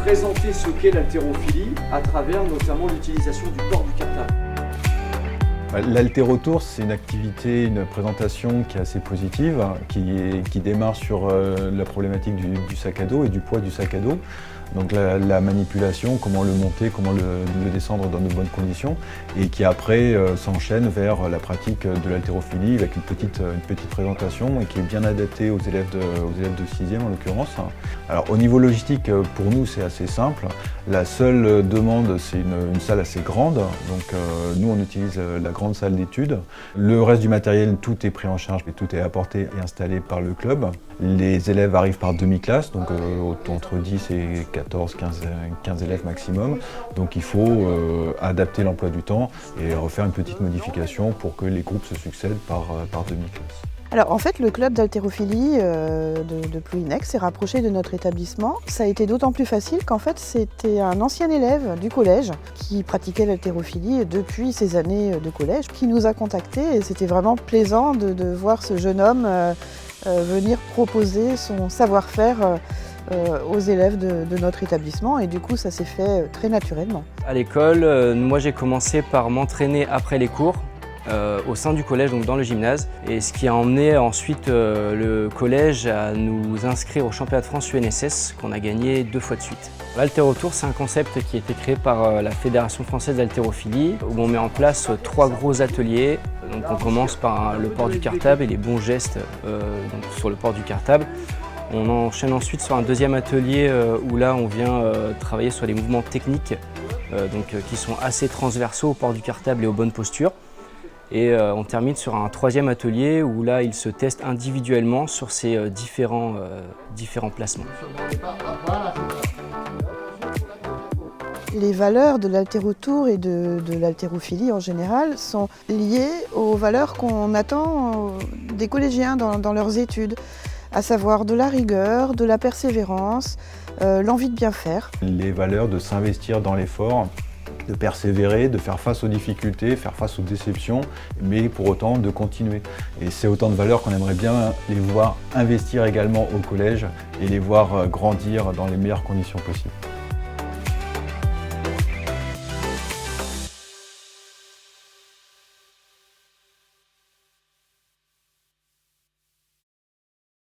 présenter ce qu'est l'haltérophilie à travers notamment l'utilisation du port du cartable. L'haltérotour, c'est une activité, une présentation qui est assez positive, qui démarre sur la problématique du sac à dos et du poids du sac à dos. Donc la manipulation, comment le monter, comment le descendre dans de bonnes conditions, et qui après s'enchaîne vers la pratique de l'haltérophilie avec une petite présentation et qui est bien adaptée aux élèves de 6e en l'occurrence. Alors au niveau logistique, pour nous c'est assez simple. La seule demande, c'est une salle assez grande, donc nous on utilise la grande salle d'études. Le reste du matériel, tout est pris en charge et tout est apporté et installé par le club. Les élèves arrivent par demi-classe, donc entre 10 et 14, 15 élèves maximum. Donc il faut adapter l'emploi du temps et refaire une petite modification pour que les groupes se succèdent par demi-classe. Alors en fait, le club d'haltérophilie de Plouhinec s'est rapproché de notre établissement. Ça a été d'autant plus facile qu'en fait c'était un ancien élève du collège qui pratiquait l'haltérophilie depuis ses années de collège qui nous a contactés et c'était vraiment plaisant de voir ce jeune homme venir proposer son savoir-faire aux élèves de notre établissement et du coup ça s'est fait très naturellement. À l'école, moi j'ai commencé par m'entraîner après les cours au sein du collège, donc dans le gymnase, et ce qui a emmené ensuite le collège à nous inscrire au championnat de France UNSS qu'on a gagné 2 fois de suite. L'haltérotour, c'est un concept qui a été créé par la Fédération française d'haltérophilie où on met en place 3 gros ateliers. Donc on commence par le port du cartable et les bons gestes sur le port du cartable. On enchaîne ensuite sur un deuxième atelier où là on vient travailler sur les mouvements techniques qui sont assez transversaux au port du cartable et aux bonnes postures. Et on termine sur un troisième atelier où là il se teste individuellement sur ces différents placements. Les valeurs de l'haltérotour et de l'haltérophilie en général sont liées aux valeurs qu'on attend des collégiens dans leurs études, à savoir de la rigueur, de la persévérance, l'envie de bien faire. Les valeurs de s'investir dans l'effort, de persévérer, de faire face aux difficultés, faire face aux déceptions, mais pour autant de continuer. Et c'est autant de valeurs qu'on aimerait bien les voir investir également au collège et les voir grandir dans les meilleures conditions possibles.